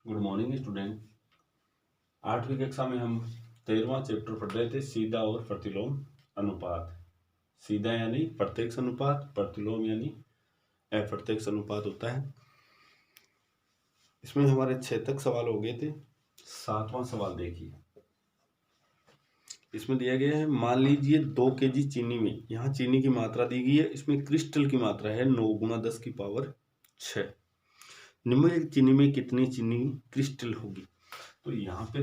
Good morning student. 8वीं कक्षा में हम 13वां चैप्टर पढ़ रहे थे, सीधा और प्रतिलोम अनुपात। सीधा यानी प्रत्यक्ष अनुपात, प्रतिलोम यानी अप्रत्यक्ष अनुपात होता है। इसमें हमारे 6 तक सवाल हो गए थे। 7वां सवाल देखिए। इसमें दिया गया है, मान लीजिए 2 kg चीनी में, यहाँ चीनी की मात्रा दी गई है, इसमें क्रिस्टल की मात्रा है 9 गुना 10 की पावर 6। निम्नलिखित चीनी में कितनी चीनी क्रिस्टल होगी? तो यहाँ पे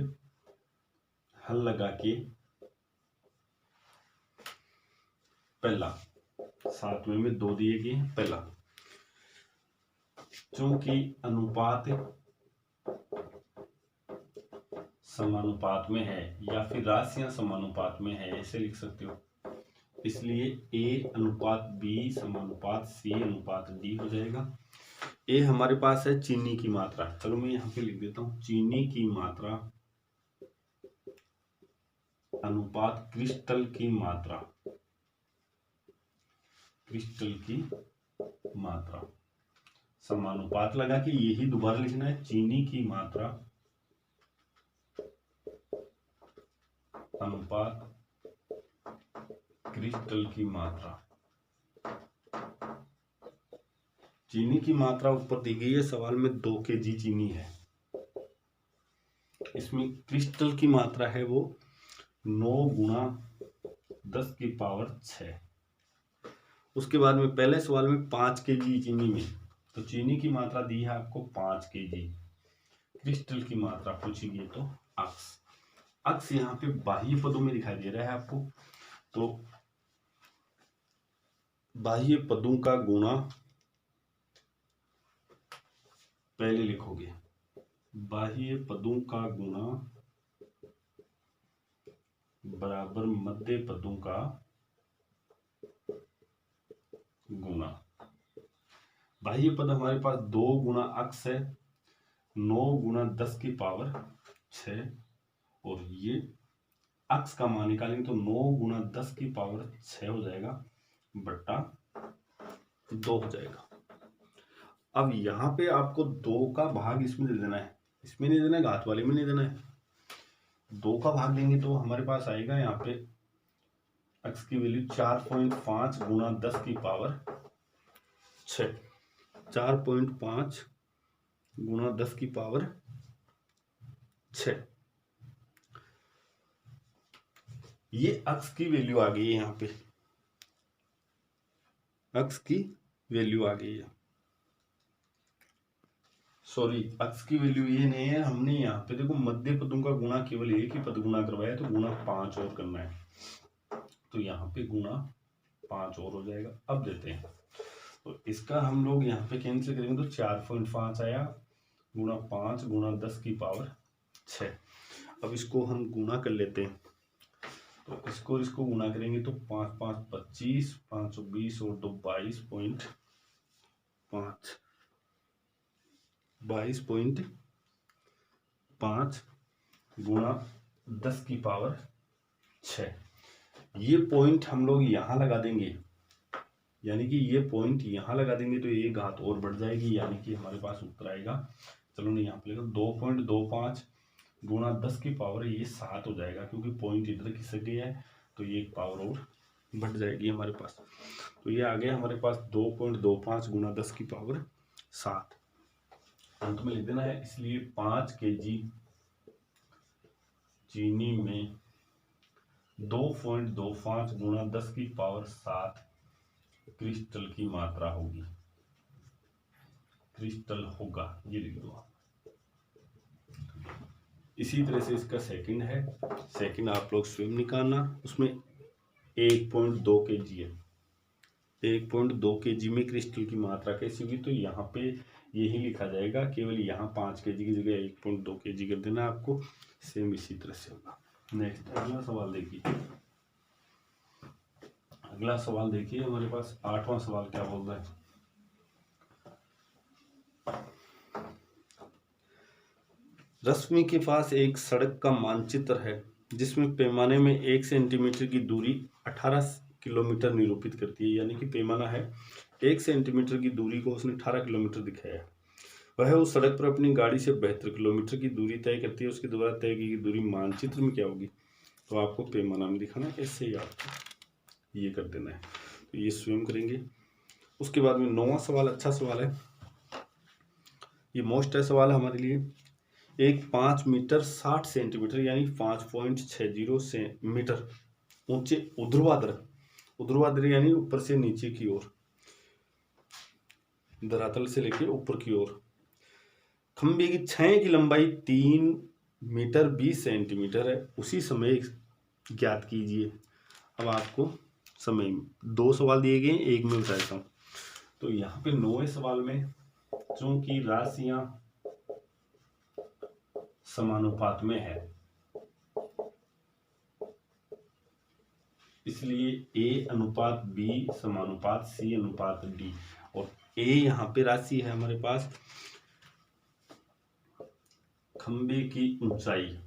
हल लगा के पहला 7वें में 2 दिए गए हैं। पहला, चूंकि अनुपात समानुपात में है या फिर राशियां समानुपात में है, ऐसे लिख सकते हो, इसलिए A अनुपात B समानुपात C अनुपात D हो जाएगा। A हमारे पास है चीनी की मात्रा। चलो मैं यहाँ पे लिख देता हूँ, चीनी की मात्रा अनुपात क्रिस्टल की मात्रा, क्रिस्टल की मात्रा समानुपात लगा के यही दोबारा लिखना है, चीनी की मात्रा अनुपात क्रिस्टल की मात्रा। चीनी की मात्रा ऊपर दी गई है सवाल में, 2 kg चीनी है। इसमें क्रिस्टल की मात्रा है वो 9 गुना 10 की पावर 6। उसके बाद में पहले सवाल में 5 kg चीनी में, तो चीनी की मात्रा दी है आपको 5 kg। क्रिस्टल की मात्रा पूछी गई तो अक्स। अक्स यहाँ पे बाह्य पदों में दिखाई दे रहा है आपको, तो बाह्य पदों का गुणा पहले लिखोगे, बाह्य पदों का गुणा बराबर मध्य पदों का गुणा। बाह्य पद हमारे पास 2 गुना अक्स है, 9 गुना 10 की पावर 6, और ये अक्स का मान निकालेंगे तो 9 गुना 10 की पावर 6 हो जाएगा बट्टा 2 हो जाएगा। अब यहाँ पे आपको 2 का भाग इसमें दे देना है, इसमें नहीं देना है, घात वाले में नहीं देना है। 2 का भाग देंगे तो हमारे पास आएगा यहाँ पे एक्स की वैल्यू 4.5 गुना 10 की पावर 6। 4.5 गुना 10 की पावर 6, ये अक्स की वैल्यू आ गई है। यहाँ पे अक्स की वैल्यू आ गई है, सॉरी अक्स की वैल्यू ये नहीं है। हमने यहाँ पे देखो मध्य पदों का गुणा केवल एक ही पद गुणा करवाया, तो गुणा 5 और करना है, तो यहाँ पे गुणा 5 और हो जाएगा। अब देते हैं, तो इसका हम लोग यहाँ पे कैंसिल करेंगे तो 4.5 आया गुणा 5 गुणा 10 की पावर 6। अब इसको हम गुणा कर लेते हैं, तो इसको गुणा करेंगे तो 5 5 25, 5 20 और 2 22.5, 22.5 गुणा 10 की पावर 6। ये पॉइंट हम लोग यहाँ लगा देंगे, यानी कि ये पॉइंट यहाँ लगा देंगे तो ये घात और बढ़ जाएगी, यानी कि हमारे पास उत्तर आएगा, चलो नहीं यहाँ पे लिखो 2.25 गुणा 10 की पावर ये 7 हो जाएगा, क्योंकि पॉइंट इधर खिसक गया है, तो ये एक पावर और बढ़ जाएगी हमारे पास। तो ये आ गया हमारे पास 2.25 गुणा 10 की पावर 7, अंत में लिख देना है। इसलिए 5 kg चीनी में 2.25 गुणा 10 की पावर 7 क्रिस्टल की मात्रा होगी, क्रिस्टल होगा, ये लिख दो। इसी तरह से इसका सेकंड है, सेकंड आप लोग स्वयं निकालना। उसमें 1.2 kg है, 1.2 kg में क्रिस्टल की मात्रा कैसी होगी, तो यहाँ पे यही लिखा जाएगा, केवल यहाँ 5 kg की जगह 1.2 kg कर देना आपको। सेम इसी तरह से होगा। नेक्स्ट अगला सवाल देखिए, अगला सवाल देखिए हमारे पास 8वां सवाल क्या बोल रहा है। रश्मि के पास एक सड़क का मानचित्र है जिसमें पैमाने में 1 सेंटीमीटर की दूरी 18 किलोमीटर निरूपित करती है, यानी कि पैमाना है 1 सेंटीमीटर की दूरी को उसने 18 किलोमीटर दिखाया है। वह उस सड़क पर अपनी गाड़ी से 72 किलोमीटर की दूरी तय करती है। उसके द्वारा तय की गई दूरी मानचित्र में क्या होगी? तो आपको पैमाना में दिखाना है, ऐसे ही आपको ये कर देना है। तो ये स्वयं करेंगे। उसके बाद में 9वां सवाल अच्छा सवाल है, ये मोस्ट है सवाल हमारे लिए। एक 5 मीटर 60 सेंटीमीटर यानी 5.60 मीटर ऊंचे ऊर्ध्वाधर यानी ऊपर से नीचे की ओर, धरातल से लेके ऊपर की ओर खंबे की छाया की लंबाई 3 मीटर 20 सेंटीमीटर है। उसी समय ज्ञात कीजिए। अब आपको समय 2 सवाल दिए गए, एक में बता देता हूँ। तो यहाँ पे 9वें सवाल में चूंकि राशियां समानुपात में है, इसलिए A अनुपात B समानुपात C अनुपात D, और A यहाँ पे राशि है हमारे पास खंबे की ऊंचाई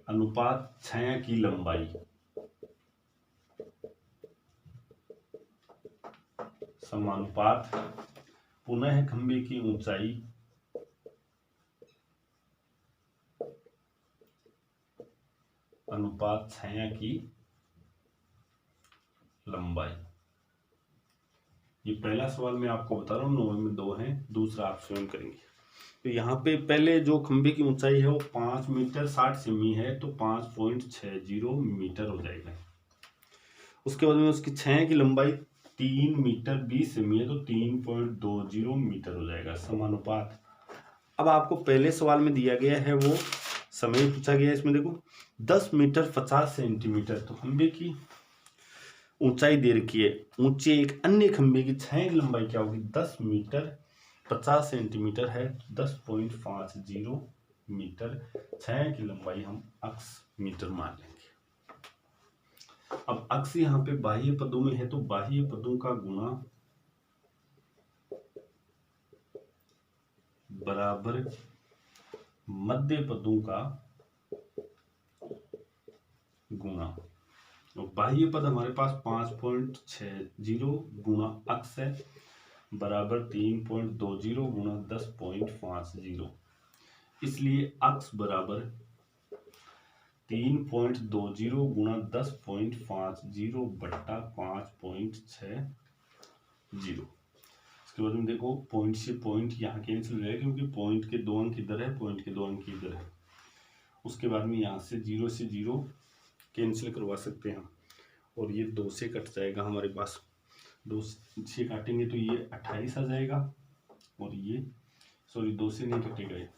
अनुपात छाया की लंबाई समानुपात पुनः खंबे की ऊंचाई अनुपात छाया की लंबाई। ये पहला सवाल मैं आपको बता रहा हूँ, 9 में 2 हैं, दूसरा आप स्वयं करेंगे। तो यहाँ पे पहले जो खंबे की ऊंचाई है वो 5 मीटर 60 सेमी है, तो 5.60 मीटर हो जाएगा। उसके बाद में उसकी छाया की लंबाई 3 मीटर 20 सेमी है, तो 3.20 मीटर हो जाएगा, समानुपात। अब आपको पहले सवाल में दिया गया है वो समय पूछा गया है, इसमें देखो 10 मीटर 50 सेंटीमीटर, तो खंबे की ऊंचाई दे रखी है। ऊंचे एक अन्य खंबे की छाया की लंबाई क्या होगी? 10 मीटर 50 सेंटीमीटर है, 10.50 मीटर छाया की लंबाई हम अक्स मीटर मान लेंगे। अब अक्स यहाँ पे बाह्य पदों में है, तो बाह्य पदों का गुणा बराबर मध्य पदों का गुणा। तो बाह्य पद हमारे पास 5.60 गुणा अक्स है बराबर 3.20 गुणा 10.50, इसलिए अक्स बराबर 3.20 गुणा 10.50 बट्टा 5.60। इसके बाद में देखो पॉइंट से पॉइंट यहाँ कैंसिल हो जाएगा, क्योंकि पॉइंट के 2 अंक इधर है, पॉइंट के 2 अंक इधर है। उसके बाद में यहाँ से 0 से 0 कैंसिल करवा सकते हैं, और ये 2 से कट जाएगा हमारे पास। 2 से काटेंगे तो ये 28 आ जाएगा, और ये 2 से नहीं कटेगा, ये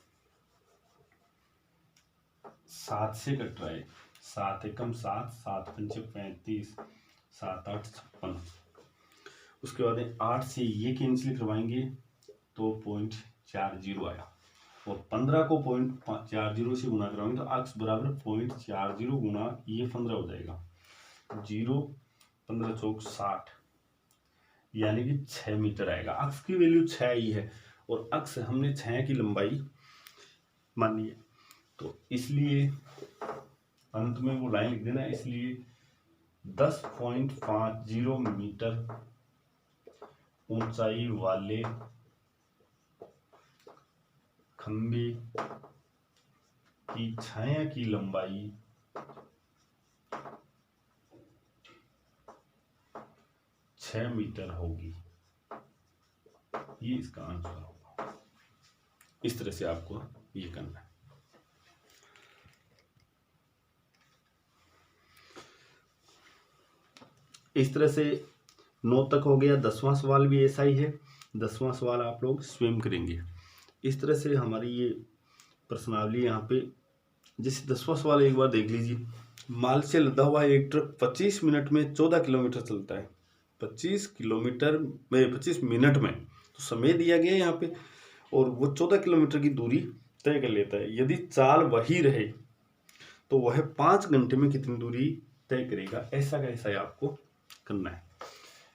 7 से कट रहा है। 7 एकम 7, 7 पंचे 35, 7 8 56। उसके बाद 8 से ये कैंसिल करवाएंगे तो 0.40 आया, और 15 को 0.40 से गुणा करवाएंगे तो अक्स बराबर 0.40 गुणा ये 15 हो जाएगा। 0 15 चौक 60, यानी कि 6 मीटर आएगा। अक्स की वैल्यू 6 ही है, और अक्स हमने छाया की लंबाई मानी है, तो इसलिए अंत में वो लाइन लिख देना। इसलिए 10.50 मीटर ऊंचाई वाले खंबे की छाया की लंबाई 6 मीटर होगी। ये इसका आंसर होगा। इस तरह से आपको ये करना है। इस तरह से 9 तक हो गया। 10वां सवाल भी ऐसा ही है। 10वां सवाल आप लोग स्वयं करेंगे। इस तरह से हमारी ये प्रश्नावली यहाँ पे, जैसे 10वां सवाल एक बार देख लीजिए। माल से लदा हुआ एक ट्रक 25 मिनट में 14 किलोमीटर चलता है। 25 किलोमीटर में 25 मिनट में, तो समय दिया गया है यहाँ पे, और वो 14 किलोमीटर की दूरी तय कर लेता है। यदि चाल वही रहे तो वह 5 घंटे में कितनी दूरी तय करेगा, ऐसा का ऐसा आपको करना है।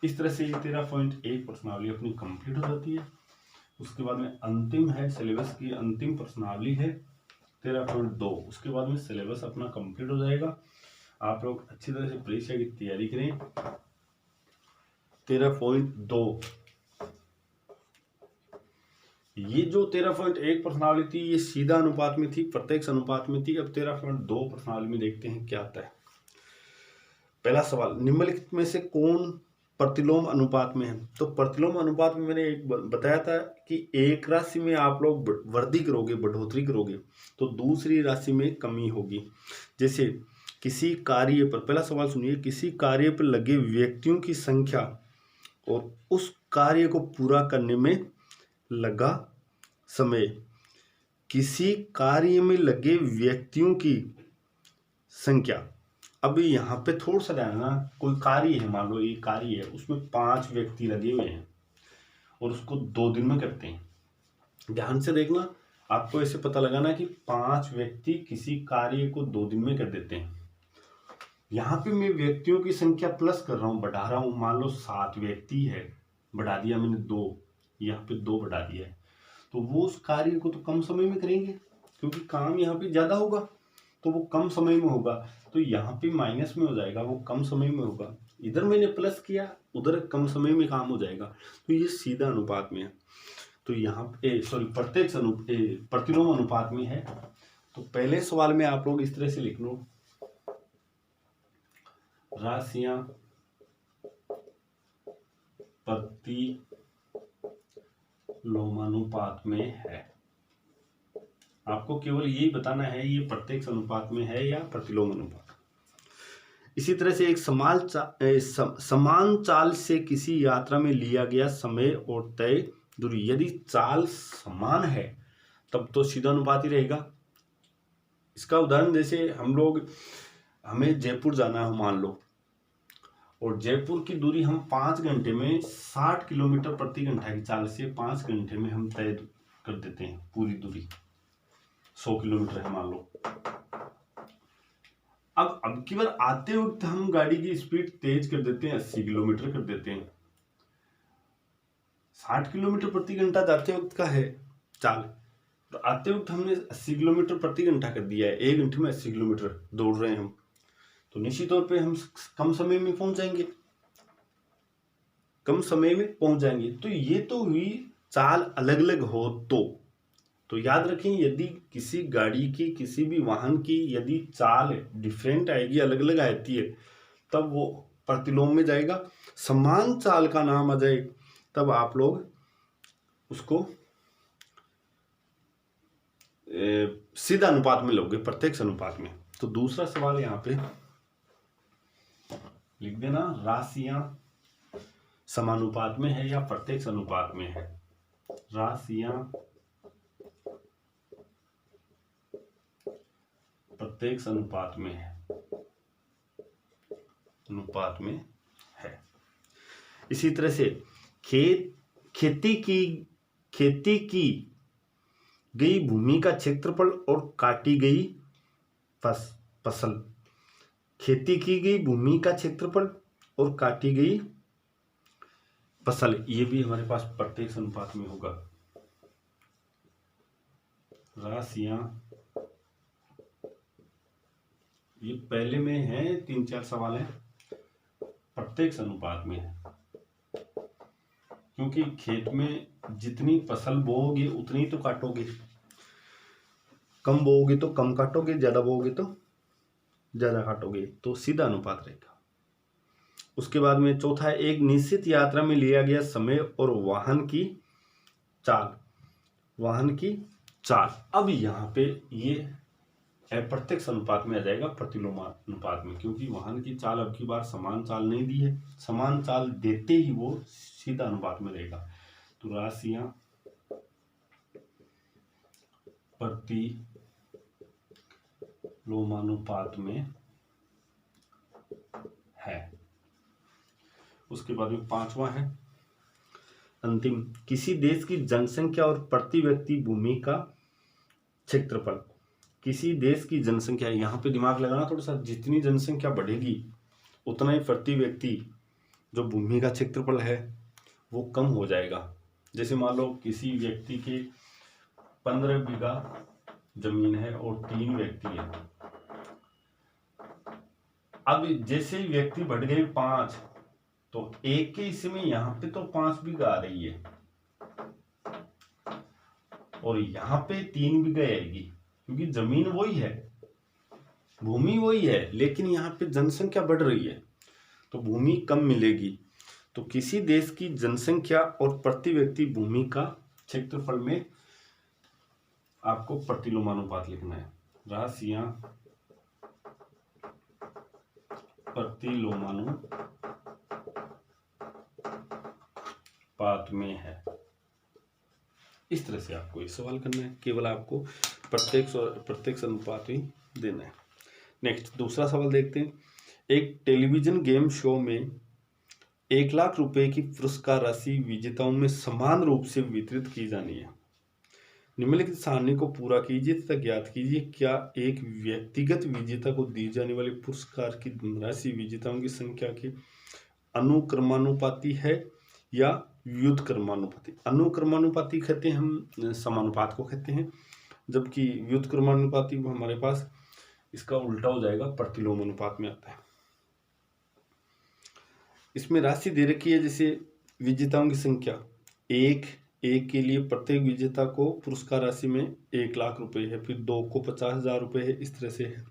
इस तरह से ये 13.1 प्रश्नावली अपनी कंप्लीट हो जाती है। उसके बाद में अंतिम है, सिलेबस की अंतिम प्रश्नावली है 13.2। उसके बाद में सिलेबस अपना कंप्लीट हो जाएगा। आप लोग अच्छी तरह से परीक्षा की तैयारी करें। 13.2। ये जो 13.1 प्रश्नावली थी ये सीधा अनुपात में थी, प्रत्यक्ष अनुपात में थी। अब 13.2 प्रश्नावली में देखते हैं क्या आता है। पहला सवाल, निम्नलिखित में से कौन प्रतिलोम अनुपात में है? तो प्रतिलोम अनुपात में मैंने एक बताया था कि एक राशि में आप लोग वृद्धि करोगे, बढ़ोतरी करोगे, तो दूसरी राशि में कमी होगी। जैसे किसी कार्य पर, पहला सवाल सुनिए, किसी कार्य पर लगे व्यक्तियों की संख्या और उस कार्य को पूरा करने में लगा समय। किसी कार्य में लगे व्यक्तियों की संख्या, अब यहाँ पे थोड़ा सा ध्यान ना, कोई कार्य है, मान लो ये कार्य है, उसमें 5 व्यक्ति लगे हुए हैं और उसको 2 दिन में करते हैं। ध्यान से देखना, आपको ऐसे पता लगाना कि 5 व्यक्ति किसी कार्य को 2 दिन में कर देते हैं। यहाँ पे मैं व्यक्तियों की संख्या प्लस कर रहा हूँ, बढ़ा रहा हूँ। मान लो 7 व्यक्ति है, बढ़ा दिया मैंने 2, यहाँ पे 2 बढ़ा दिया है, तो वो उस कार्य को तो कम समय में करेंगे, क्योंकि काम यहाँ पे ज्यादा होगा तो वो कम समय में होगा। तो यहाँ पे माइनस में हो जाएगा, वो कम समय में होगा। इधर मैंने प्लस किया, उधर कम समय में काम हो जाएगा। तो ये सीधा अनुपात में है। तो यहाँ पे प्रत्यक्ष प्रतिलोम अनुपात में है। तो पहले सवाल में आप लोग इस तरह से लिख लो, राशियां प्रतिलोमानुपात में है। आपको केवल यही बताना है ये प्रत्यक्ष अनुपात में है या प्रतिलोम अनुपात। इसी तरह से एक समान चाल से किसी यात्रा में लिया गया समय और तय दूरी, यदि चाल समान है तब तो सीधा अनुपात ही रहेगा। इसका उदाहरण, जैसे हमें जयपुर जाना है मान लो, और जयपुर की दूरी हम 5 घंटे में 60 किलोमीटर प्रति घंटा की चाल से 5 घंटे में हम तय कर देते हैं। पूरी दूरी 100 किलोमीटर है मान लो। अब की बार आते वक्त हम गाड़ी की स्पीड तेज कर देते हैं, 80 किलोमीटर कर देते हैं। 60 किलोमीटर प्रति घंटा जाते वक्त का है चाल, तो आते वक्त हमने 80 किलोमीटर प्रति घंटा कर दिया है। 1 घंटे में 80 किलोमीटर दौड़ रहे हैं हम, तो निश्चित तौर पे हम कम समय में पहुंच जाएंगे, कम समय में पहुंच जाएंगे। तो ये तो हुई चाल अलग अलग हो तो याद रखें, यदि किसी गाड़ी की, किसी भी वाहन की यदि चाल डिफरेंट आएगी, अलग अलग आती है, तब वो प्रतिलोम में जाएगा। समान चाल का नाम आ जाए तब आप लोग उसको सीधा अनुपात में लोगे, प्रत्यक्ष अनुपात में। तो दूसरा सवाल यहाँ पे लिख देना, राशियां समानुपात में है या प्रत्यक्ष अनुपात में है। राशियां प्रत्यक्ष अनुपात में है, अनुपात में है। इसी तरह से खेती की गई भूमि का क्षेत्रफल और काटी गई फसल। खेती की गई भूमि का क्षेत्रफल और काटी गई फसल, ये भी हमारे पास प्रत्यक्ष अनुपात में होगा। राशियां, ये पहले में है, 3-4 सवाल है, प्रत्यक्ष अनुपात में है, क्योंकि खेत में जितनी फसल बोओगे उतनी तो काटोगे, कम बोओगे तो कम काटोगे, ज्यादा बोओगे तो ज्यादा काटोगे, तो सीधा अनुपात रहेगा। उसके बाद में चौथा है, एक निश्चित यात्रा में लिया गया समय और वाहन की चाल। अब यहाँ पे ये अप्रत्यक्ष अनुपात में आ जाएगा, प्रतिलोम अनुपात में, क्योंकि वाहन की चाल अब की बार समान चाल नहीं दी है। समान चाल देते ही वो सीधा अनुपात में रहेगा। तो राशियां प्रतिलोमानुपात में है। उसके बाद में 5वां है अंतिम, किसी देश की जनसंख्या और प्रति व्यक्ति भूमि का क्षेत्रफल। किसी देश की जनसंख्या, यहाँ पे दिमाग लगाना थोड़ा सा, जितनी जनसंख्या बढ़ेगी उतना ही प्रति व्यक्ति जो भूमि का क्षेत्रफल है वो कम हो जाएगा। जैसे मान लो किसी व्यक्ति के 15 बीघा जमीन है और 3 व्यक्ति है। अब जैसे ही व्यक्ति बढ़ गए 5, तो एक के हिस्से में यहाँ पे तो 5 बीघा आ रही है और यहाँ पे 3 बीघा आएगी, क्योंकि जमीन वही है, भूमि वही है, लेकिन यहाँ पे जनसंख्या बढ़ रही है तो भूमि कम मिलेगी। तो किसी देश की जनसंख्या और प्रति व्यक्ति भूमि का क्षेत्रफल में आपको प्रतिलोमानुपात लिखना है। राशियां प्रतिलोमानुपात में है, इस तरह से आपको ये सवाल करना है। केवल आपको प्रत्यक्ष अनुपात ही देना है। नेक्स्ट दूसरा सवाल देखते हैं। एक टेलीविजन गेम शो में 1 लाख रुपए की पुरस्कार राशि विजेताओं में समान रूप से वितरित की जानी है। निम्नलिखित सारणी को पूरा कीजिए तथा ज्ञात कीजिए क्या एक व्यक्तिगत विजेता को दी जाने वाली पुरस्कार की राशि विजेताओं की संख्या के अनुक्रमानुपाती है या व्युत्क्रमानुपाती। अनुक्रमानुपाती कहते हैं हम समानुपात को कहते हैं, जबकि व्युत्क्रमानुपाती हमारे पास इसका उल्टा हो जाएगा, प्रतिलोमानुपात में आता है। इसमें राशि दे रखी है, जैसे विजेताओं की संख्या एक के लिए प्रत्येक विजेता को पुरस्कार राशि में 1 लाख रुपए है, फिर 2 को 50,000 रुपए है, इस तरह से है।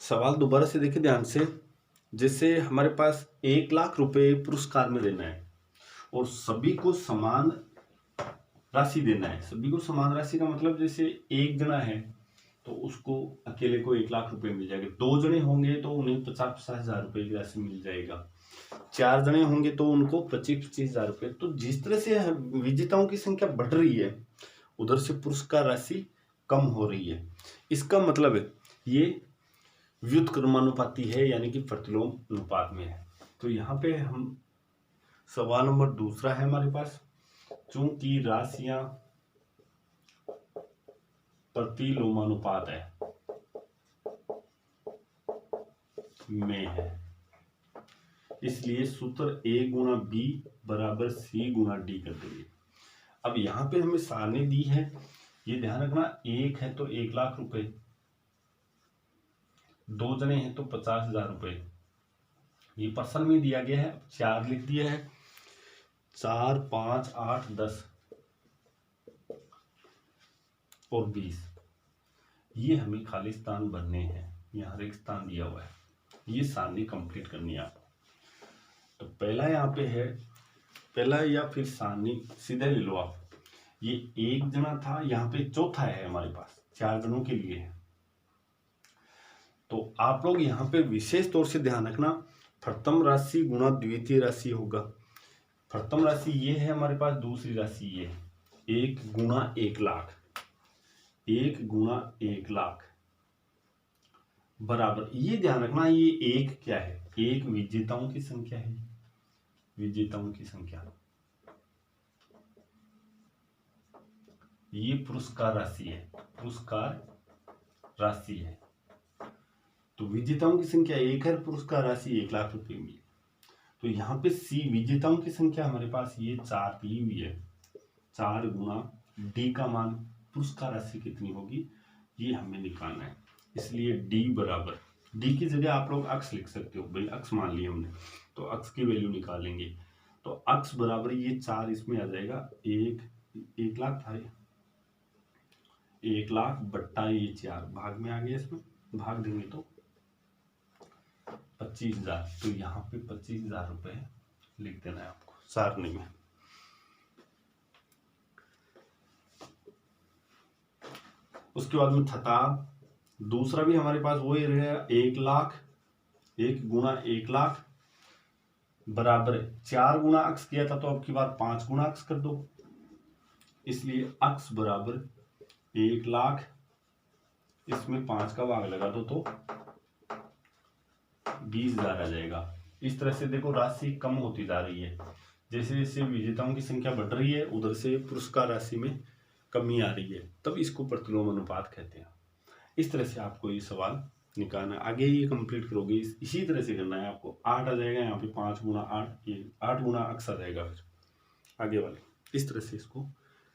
सवाल दोबारा से देखिए ध्यान से। जैसे हमारे पास 1 लाख रुपए पुरस्कार में देना है और सभी को समान राशि देना है। सभी को समान राशि का मतलब जैसे एक जना है तो उसको अकेले को 1 लाख रुपए मिल जाएगा, 2 जने होंगे तो उन्हें 50,000 रुपए की राशि मिल जाएगा, 4 जने होंगे तो उनको 25,000 रुपए। तो जिस तरह से विजेताओं की संख्या बढ़ रही है उधर से पुरस्कार राशि कम हो रही है। इसका मतलब है ये व्युत्क्रमानुपाती है, यानी कि प्रतिलोम अनुपात में है। तो यहाँ पे हम सवाल नंबर दूसरा है हमारे पास, चूंकि राशियां प्रतिलोमानुपात है में है, इसलिए सूत्र A गुणा B बराबर C गुणा D कर देंगे। अब यहाँ पे हमें सारणी दी है, ये ध्यान रखना, एक है तो 1 लाख रुपए, 2 जने हैं तो 50,000 रुपए, ये पर्सन में दिया गया है। 4 लिख दिया है, 4, 5, 8, 10 और 20, ये हमें खाली स्थान भरने हैं। यहाँ हर एक स्थान दिया हुआ है, ये सारणी कंप्लीट करनी है आपको। तो पहला यहाँ पे है, पहला या फिर सारणी सीधे ले लो आप। ये 1 जना था, यहाँ पे चौथा है हमारे पास, 4 जनों के लिए है। तो आप लोग यहाँ पे विशेष तौर से ध्यान रखना, प्रथम राशि गुणा द्वितीय राशि होगा। प्रथम राशि ये है हमारे पास, दूसरी राशि ये 1 गुणा 1 लाख, 1 गुणा 1 लाख बराबर, ये ध्यान रखना, ये 1 क्या है, 1 विजेताओं की संख्या है, विजेताओं की संख्या, ये पुरस्कार राशि है, पुरस्कार राशि है। तो विजेताओं की संख्या 1 है, पुरस्कार राशि 1 लाख रुपए मिली। तो यहाँ पे C विजेताओं की संख्या हमारे पास ये 4 दी हुई है, 4 गुणा D का मान पुरस्कार राशि कितनी होगी ये हमें निकालना है। इसलिए D बराबर, D की जगह आप लोग अक्स लिख सकते हो, भाई अक्स मान लिया हमने तो अक्स की वैल्यू निकालेंगे। तो अक्स बराबर ये 4 इसमें आ जाएगा, 1 लाख था, 1 लाख बट्टा ये 4 भाग में आ गया, इसमें भाग देंगे तो 25,000। तो यहाँ पे 25,000 रुपए लिख देना है आपको सारणी में। उसके बाद में था दूसरा भी हमारे पास वही रहेगा, 1 लाख, 1 गुणा 1 लाख बराबर 4 गुणा अक्स किया था तो अब की बार 5 गुणा अक्स कर दो, इसलिए अक्स बराबर 1 लाख, इसमें 5 का भाग लगा दो तो 20,000 आ जाएगा। इस तरह से देखो राशि कम होती जा रही है, जैसे जैसे विजेताओं की संख्या बढ़ रही है उधर से पुरस्कार राशि में कमी आ रही है, तब इसको प्रतिलोम अनुपात कहते हैं। इस तरह से आपको ये सवाल निकालना है, आगे ये कंप्लीट करोगे इसी तरह से करना है आपको। 8 आ जाएगा यहाँ पे, 5 गुणा 8, ये 8 गुणा अक्स आ जाएगा, फिर आगे वाले इस तरह से इसको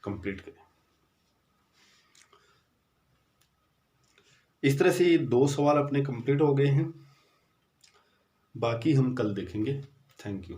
कंप्लीट करें। इस तरह से ये 2 सवाल अपने कंप्लीट हो गए हैं। बाकी हम कल देखेंगे। Thank you.